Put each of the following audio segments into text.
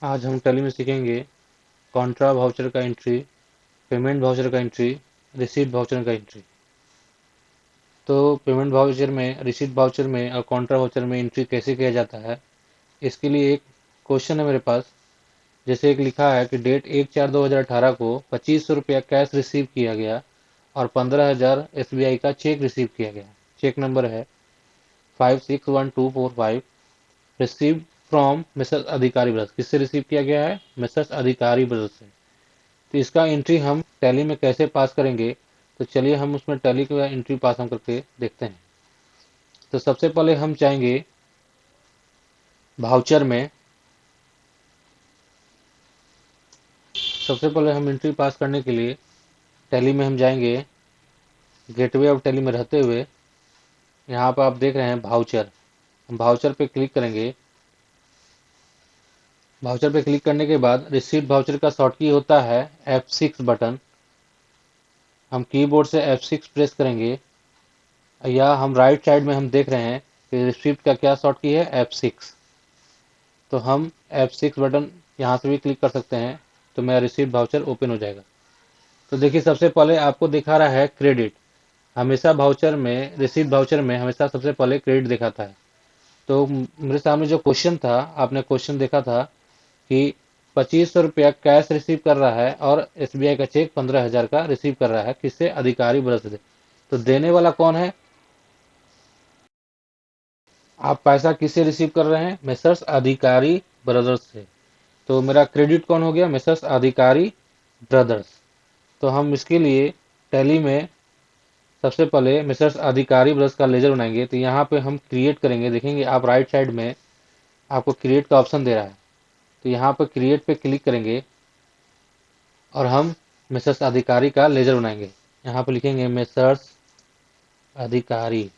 आज हम टैली में सीखेंगे कॉन्ट्रा वाउचर का एंट्री, पेमेंट वाउचर का एंट्री, रिसीट वाउचर का एंट्री। तो पेमेंट वाउचर में, रिसीट वाउचर में और कॉन्ट्रा वाउचर में एंट्री कैसे किया जाता है, इसके लिए एक क्वेश्चन है मेरे पास। जैसे एक लिखा है कि डेट 1/4/2018 को 2500 रुपया कैश रिसीव किया गया और 15,000 SBI का चेक रिसीव किया गया। चेक नंबर है 561245, रिसीव फ्रॉम मिसेस अधिकारी ब्रदर्स। किससे रिसीव किया गया है? मिसेस अधिकारी ब्रदर्स से। तो इसका एंट्री हम टैली में कैसे पास करेंगे, तो चलिए हम उसमें टैली का एंट्री पास हम करके देखते हैं। तो सबसे पहले हम जाएंगे भाउचर में। सबसे पहले हम एंट्री पास करने के लिए टैली में हम जाएंगे। गेटवे ऑफ टैली में रहते हुए यहाँ पर आप देख रहे हैं भाउचर, हम भाउचर पे क्लिक करेंगे। भाउचर पे क्लिक करने के बाद रिसीट भाउचर का शॉर्ट की होता है F6 बटन। हम कीबोर्ड से F6 प्रेस करेंगे, या हम राइट साइड में हम देख रहे हैं कि रिसीट का क्या शॉर्ट की है, F6। तो हम F6 बटन यहाँ से भी क्लिक कर सकते हैं, तो मेरा रिसीट वाउचर ओपन हो जाएगा। तो देखिए सबसे पहले आपको दिखा रहा है क्रेडिट। हमेशा वाउचर में, रिसीट वाउचर में हमेशा सबसे पहले क्रेडिट दिखाता है। तो मेरे सामने जो क्वेश्चन था, आपने क्वेश्चन देखा था कि 2500 रुपया कैश रिसीव कर रहा है और SBI का चेक 15,000 का रिसीव कर रहा है। किससे? अधिकारी ब्रदर्स से। तो देने वाला कौन है? आप पैसा किससे रिसीव कर रहे हैं? मेसर्स अधिकारी ब्रदर्स से। तो मेरा क्रेडिट कौन हो गया? मिसेस अधिकारी ब्रदर्स। तो हम इसके लिए टैली में सबसे पहले मिसेस अधिकारी ब्रदर्स का लेजर बनाएंगे। तो यहाँ पे हम क्रिएट करेंगे। देखेंगे आप राइट साइड में आपको क्रिएट का ऑप्शन दे रहा है, तो यहाँ पर क्रिएट पे क्लिक करेंगे और हम मिसेस अधिकारी का लेजर बनाएंगे। यहाँ पे लिखेंगे मिसेस अधिकारी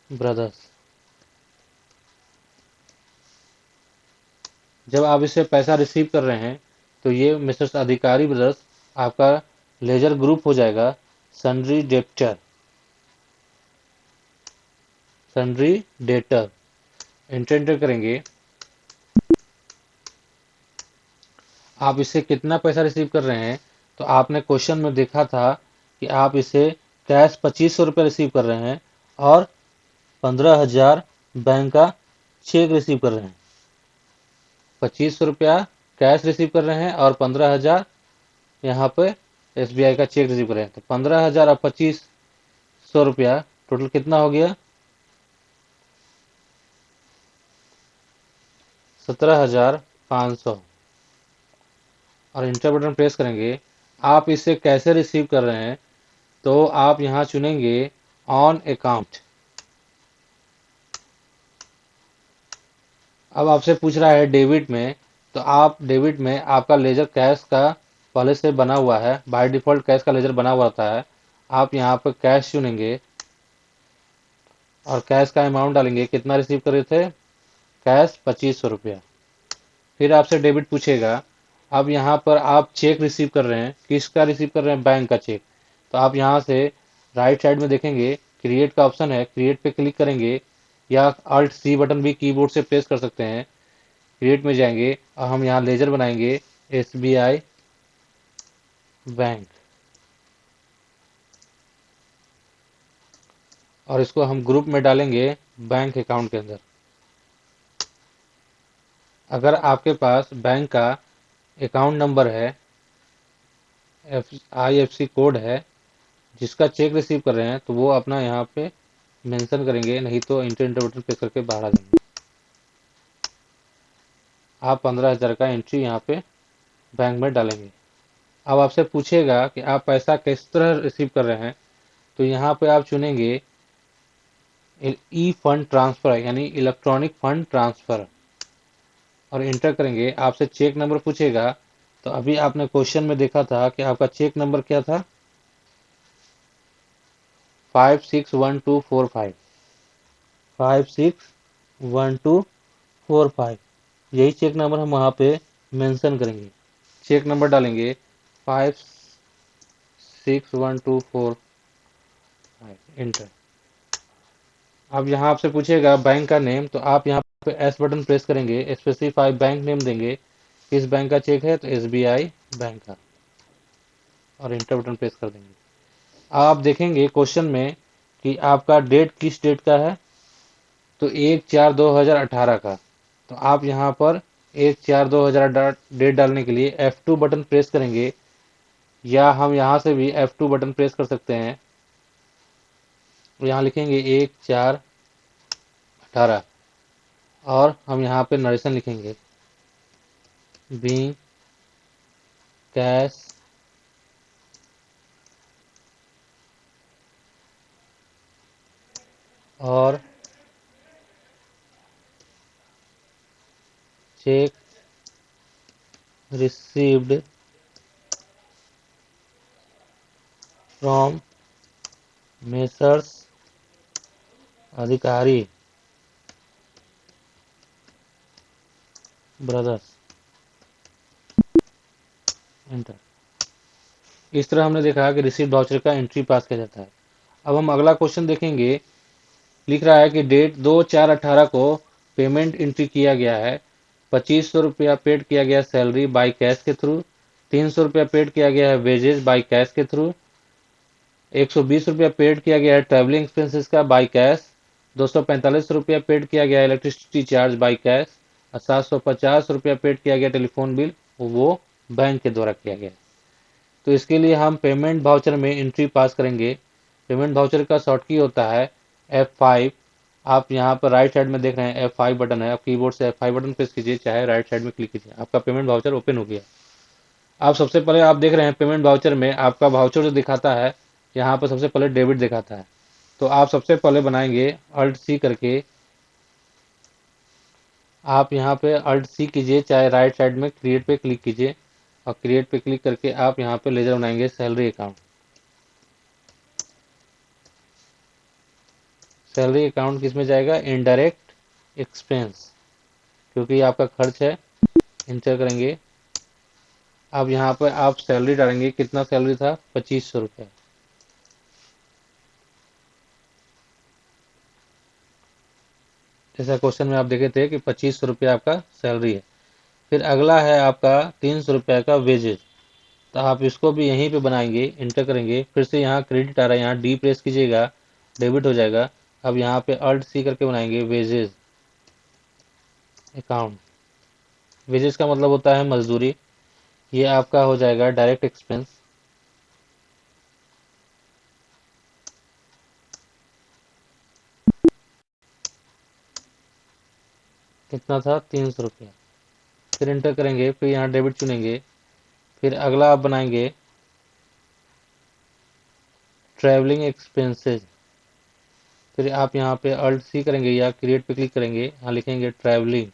ब्रदर्स। जब आप इससे पैसा रिसीव कर रहे हैं तो ये मिसेस अधिकारी ब्रदर्स आपका लेजर ग्रुप हो जाएगा sundry debtor, sundry debtor. Enter करेंगे। आप इससे कितना पैसा रिसीव कर रहे हैं, तो आपने क्वेश्चन में देखा था कि आप इसे कैश 2500 रुपये रिसीव कर रहे हैं और 15,000 बैंक का चेक रिसीव कर रहे हैं। 2500 रुपया कैश रिसीव कर रहे हैं और 15,000 यहाँ पे SBI का चेक रिसीव कर रहे हैं। तो 15,000 और 2500 रुपया टोटल कितना हो गया? 17,500। और इंटर बटन प्रेस करेंगे। आप इसे कैसे रिसीव कर रहे हैं, तो आप यहाँ चुनेंगे ऑन अकाउंट। अब आपसे पूछ रहा है डेबिट में, तो आप डेबिट में आपका लेजर कैश का पहले से बना हुआ है, बाय डिफॉल्ट कैश का लेजर बना हुआ होता है। आप यहाँ पर कैश चुनेंगे और कैश का अमाउंट डालेंगे। कितना रिसीव कर रहे थे? कैश 2500 रुपया। फिर आपसे डेबिट पूछेगा। अब यहाँ पर आप चेक रिसीव कर रहे हैं, किसका रिसीव कर रहे हैं? बैंक का चेक। तो आप यहाँ से राइट साइड में देखेंगे क्रिएट का ऑप्शन है, क्रिएट पे क्लिक करेंगे, या अल्ट सी बटन भी कीबोर्ड से प्रेस कर सकते हैं। क्रिएट में जाएंगे और हम यहाँ लेजर बनाएंगे SBI बैंक, और इसको हम ग्रुप में डालेंगे बैंक अकाउंट के अंदर। अगर आपके पास बैंक का अकाउंट नंबर है, IFSC कोड है, जिसका चेक रिसीव कर रहे हैं, तो वो अपना यहाँ पे मेंशन करेंगे, नहीं तो इंटर बटन प्रेस करके बाहर आ जाएंगे। आप 15,000 का एंट्री यहाँ पे बैंक में डालेंगे। अब आपसे पूछेगा कि आप पैसा किस तरह रिसीव कर रहे हैं, तो यहाँ पे आप चुनेंगे ई फंड ट्रांसफर, यानी इलेक्ट्रॉनिक फंड ट्रांसफर, और इंटर करेंगे। आपसे चेक नंबर पूछेगा। तो अभी आपने क्वेश्चन में देखा था कि आपका चेक नंबर क्या था? 561245, 561245। यही चेक नंबर हम वहाँ पे मेंशन करेंगे। चेक नंबर डालेंगे 561245, इंटर। अब यहाँ आपसे पूछेगा बैंक का नेम, तो आप यहाँ पे एस बटन प्रेस करेंगे, स्पेसिफाई बैंक नेम देंगे, किस बैंक का चेक है, तो एसबीआई बैंक का, और इंटर बटन प्रेस कर देंगे। आप देखेंगे क्वेश्चन में कि आपका डेट किस डेट का है, तो 1/4/2018 का। तो आप यहाँ पर 1/4/2000 डेट डालने के लिए F2 बटन प्रेस करेंगे, या हम यहाँ से भी F2 बटन प्रेस कर सकते हैं। यहाँ लिखेंगे 1/4/18, और हम यहाँ पे नरेशन लिखेंगे, बी कैश और चेक रिसीव्ड फ्रॉम मेसर्स अधिकारी ब्रदर्स, एंटर। इस तरह हमने देखा कि रिसीव्ड वाउचर का एंट्री पास किया जाता है। अब हम अगला क्वेश्चन देखेंगे। लिख रहा है कि डेट 2/4/18 को पेमेंट एंट्री किया गया है, 2500 रुपया पेड किया गया सैलरी बाई कैश के थ्रू, 300 रुपया पेड किया गया है वेजेज बाई कैश के थ्रू, 120 रुपया पेड किया गया है ट्रैवलिंग एक्सपेंसेस का बाई कैश, 245 रुपया पेड किया गया है इलेक्ट्रिसिटी चार्ज बाई कैश, और 750 रुपया पेड किया गया टेलीफोन बिल, वो बैंक के द्वारा किया गया। तो इसके लिए हम पेमेंट वाउचर में एंट्री पास करेंगे। पेमेंट वाउचर का शॉर्ट की होता है F5। आप यहाँ पर राइट साइड में देख रहे हैं F5 बटन है, आप कीबोर्ड से F5 बटन प्रेस कीजिए, चाहे राइट साइड में क्लिक कीजिए, आपका पेमेंट वाउचर ओपन हो गया। आप सबसे पहले आप देख रहे हैं पेमेंट वाउचर में आपका वाउचर जो दिखाता है, यहाँ पर सबसे पहले डेबिट दिखाता है। तो आप सबसे पहले बनाएंगे अल्ट सी करके, आप यहाँ पे अल्ट सी कीजिए, चाहे राइट साइड में क्रिएट पे क्लिक कीजिए, और क्रिएट पे क्लिक करके आप यहाँ पे लेजर बनाएंगे सैलरी अकाउंट। सैलरी अकाउंट किस में जाएगा, इनडायरेक्ट एक्सपेंस, क्योंकि आपका खर्च है। इंटर करेंगे। अब यहाँ पर आप सैलरी डालेंगे, कितना सैलरी था, 2500 रुपया। जैसा क्वेश्चन में आप देखे थे कि 2500 रुपया आपका सैलरी है। फिर अगला है आपका 300 रुपया का वेजेज, तो आप इसको भी यहीं पे बनाएंगे, इंटर करेंगे, फिर से यहाँ क्रेडिट आ रहा है, यहाँ डी प्रेस कीजिएगा, डेबिट हो जाएगा। अब यहाँ पे अल्ट सी करके बनाएंगे वेजेज अकाउंट। वेजेज का मतलब होता है मजदूरी, ये आपका हो जाएगा डायरेक्ट एक्सपेंस। कितना था, 300 रुपया। फिर इंटर करेंगे, फिर यहाँ डेबिट चुनेंगे, फिर अगला आप बनाएंगे ट्रैवलिंग एक्सपेंसेस। फिर आप यहाँ पे अल्ट सी करेंगे या क्रिएट पे क्लिक करेंगे, यहाँ लिखेंगे ट्रैवलिंग।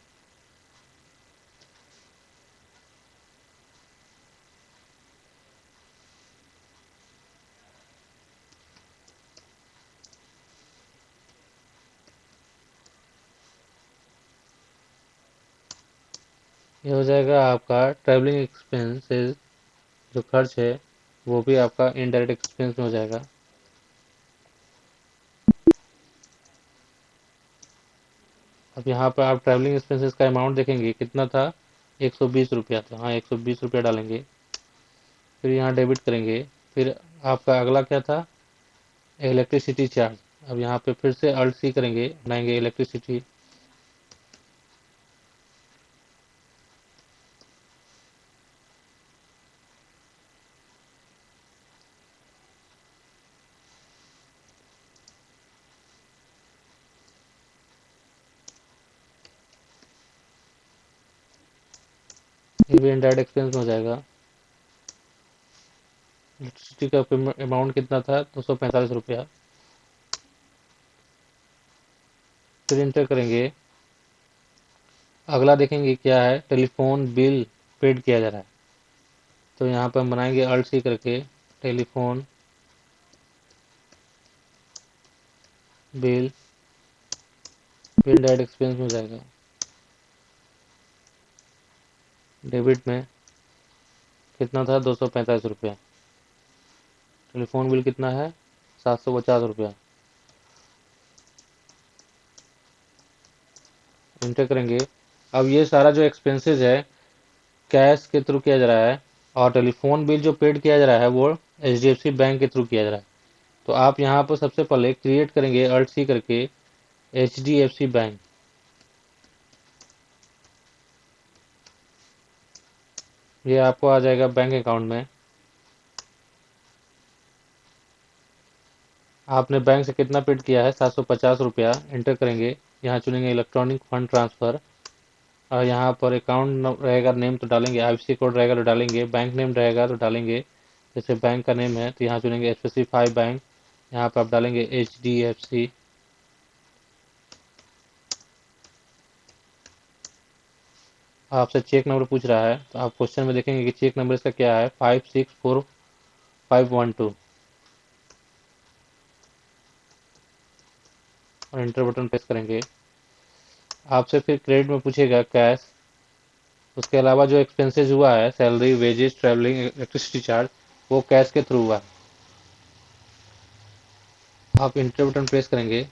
ये हो जाएगा आपका ट्रैवलिंग एक्सपेंसेस, जो खर्च है वो भी आपका इनडायरेक्ट एक्सपेंस में हो जाएगा। अब यहाँ पर आप ट्रैवलिंग एक्सपेंसेस का अमाउंट देखेंगे, कितना था, 120 रुपया था। हाँ, 120 रुपया डालेंगे, फिर यहाँ डेबिट करेंगे। फिर आपका अगला क्या था, इलेक्ट्रिसिटी चार्ज। अब यहाँ पे फिर से अल्ट सी करेंगे, बनाएंगे इलेक्ट्रिसिटी। ये भी इनडायरेक्ट एक्सपेंस में हो जाएगा। इलेक्ट्रिसिटी का अमाउंट कितना था, 245 रुपया। फिर इंटर करेंगे। अगला देखेंगे क्या है, टेलीफोन बिल पेड किया जा रहा है, तो यहाँ पर हम बनाएंगे अल्ट सी करके टेलीफोन बिल, फिर डायरेक्ट एक्सपेंस में हो जाएगा। डेबिट में कितना था, 245 रुपया। टेलीफोन बिल कितना है, 750 रुपया। इंटर करेंगे। अब ये सारा जो एक्सपेंसेस है कैश के थ्रू किया जा रहा है, और टेलीफोन बिल जो पेड किया जा रहा है वो HDFC बैंक के थ्रू किया जा रहा है। तो आप यहाँ पर सबसे पहले क्रिएट करेंगे Alt C करके HDFC बैंक। ये आपको आ जाएगा बैंक अकाउंट में। आपने बैंक से कितना पेड किया है, 750 रुपया, इंटर करेंगे। यहाँ चुनेंगे इलेक्ट्रॉनिक फंड ट्रांसफ़र, और यहाँ पर अकाउंट रहेगा, नेम तो डालेंगे, IFSC कोड रहेगा तो डालेंगे, बैंक नेम रहेगा तो डालेंगे। जैसे बैंक का नेम है तो यहाँ चुनेंगे स्पेसिफाई बैंक, यहाँ पर आप डालेंगे HDFC। आपसे चेक नंबर पूछ रहा है तो आप क्वेश्चन में देखेंगे कि चेक नंबर इसका क्या है, 564512, और इंटर बटन प्रेस करेंगे। आपसे फिर क्रेडिट में पूछेगा कैश, उसके अलावा जो एक्सपेंसेस हुआ है, salary, wages, travelling, electricity charge, वो कैश के थ्रू हुआ है। आप इंटर बटन प्रेस करेंगे।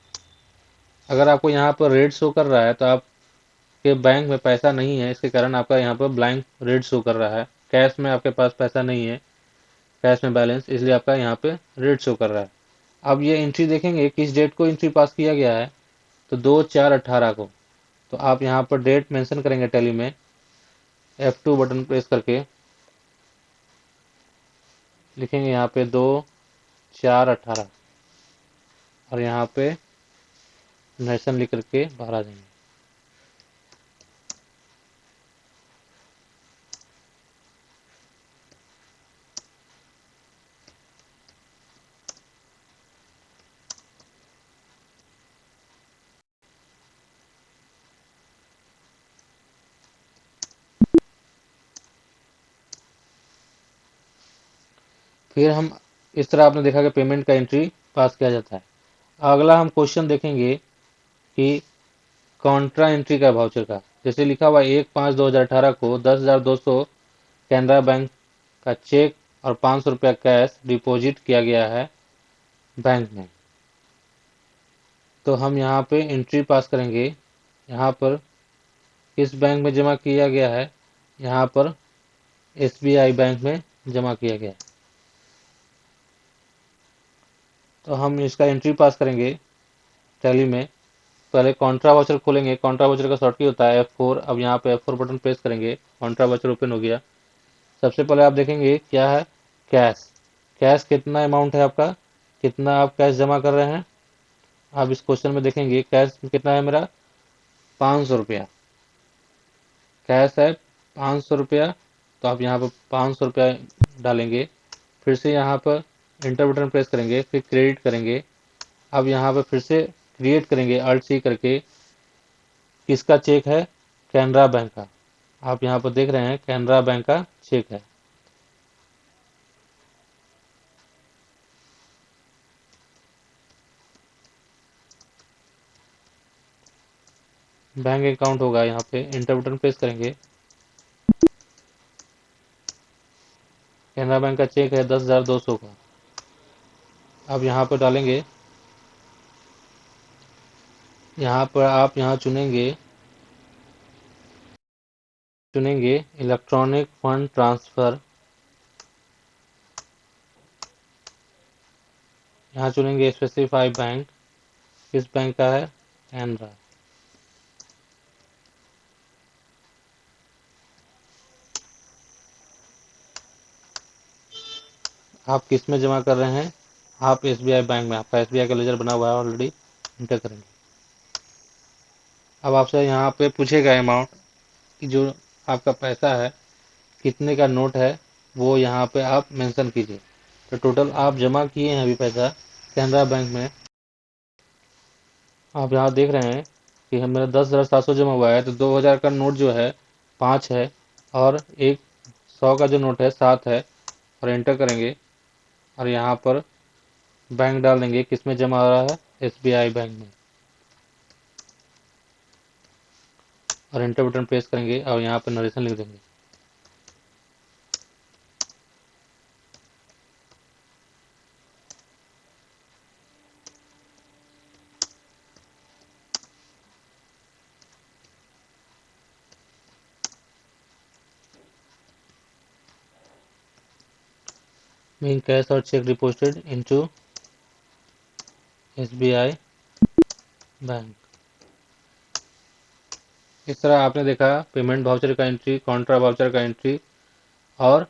अगर आपको यहाँ पर रेड शो कर रहा है तो आपके बैंक में पैसा नहीं है, इसके कारण आपका यहाँ पर ब्लैंक रेड शो कर रहा है। कैश में आपके पास पैसा नहीं है, कैश में बैलेंस, इसलिए आपका यहाँ पे रेड शो कर रहा है। अब ये एंट्री देखेंगे किस डेट को एंट्री पास किया गया है, तो 2/4/18 को। तो आप यहाँ पर डेट मेंशन करेंगे टैली में, F2 बटन प्रेस करके लिखेंगे यहाँ पे 2/4/18, और यहाँ पे नेशन लिख करके बाहर आ जाएंगे। फिर हम इस तरह, आपने देखा कि पेमेंट का एंट्री पास किया जाता है। अगला हम क्वेश्चन देखेंगे कि कॉन्ट्रा एंट्री का वाउचर का, जैसे लिखा हुआ 1/5/2018 को 10,200 कैनरा बैंक का चेक और 500 रुपया कैश डिपॉजिट किया गया है बैंक में। तो हम यहाँ पे एंट्री पास करेंगे। यहाँ पर किस बैंक में जमा किया गया है, यहाँ पर SBI बैंक में जमा किया गया है। तो हम इसका एंट्री पास करेंगे टैली में। पहले कॉन्ट्रा वाउचर खोलेंगे, कॉन्ट्रा वाउचर का शॉर्ट की होता है F4। अब यहाँ पे F4 बटन प्रेस करेंगे, कॉन्ट्रा वाउचर ओपन हो गया। सबसे पहले आप देखेंगे क्या है, कैश। कैश कितना अमाउंट है आपका, कितना आप कैश जमा कर रहे हैं। आप इस क्वेश्चन में देखेंगे कैश कितना है मेरा, 500 रुपया कैश है, 500 रुपया। तो आप यहाँ पर 500 रुपया डालेंगे। फिर से यहाँ पर इंटर बटन प्रेस करेंगे, फिर क्रेडिट करेंगे। अब यहाँ पर फिर से क्रिएट करेंगे Alt C करके। किसका चेक है, कैनरा बैंक का। आप यहाँ पर देख रहे हैं कैनरा बैंक का चेक है। बैंक अकाउंट होगा, यहाँ पे इंटर बटन प्रेस करेंगे। कैनरा बैंक का चेक है 10,200 का। अब यहाँ पर डालेंगे, यहाँ पर आप यहाँ चुनेंगे इलेक्ट्रॉनिक फंड ट्रांसफर। यहाँ चुनेंगे स्पेसिफाई बैंक, किस बैंक का है, कैनरा। आप किस में जमा कर रहे हैं, आप SBI बैंक में, आपका SBI का लेजर बना हुआ है ऑलरेडी, इंटर करेंगे। अब आपसे यहाँ पे पूछेगा अमाउंट, कि जो आपका पैसा है कितने का नोट है, वो यहाँ पे आप मेंशन कीजिए। तो टोटल आप जमा किए हैं अभी पैसा कैनरा बैंक में, आप यहाँ देख रहे हैं कि हम, मेरा 10,700 जमा हुआ है। तो 2,000 का नोट जो है 5 है, और एक 100 का जो नोट है 7 है, और एंटर करेंगे। और यहाँ पर बैंक डाल देंगे, किस में जमा हो रहा है, SBI बैंक में, और एंटर बटन प्रेस करेंगे, और यहाँ पर नरेशन लिख देंगे। being cash or check deposited into SBI bank. इस तरह आपने देखा पेमेंट वाउचर का एंट्री, कॉन्ट्रा वाउचर का एंट्री और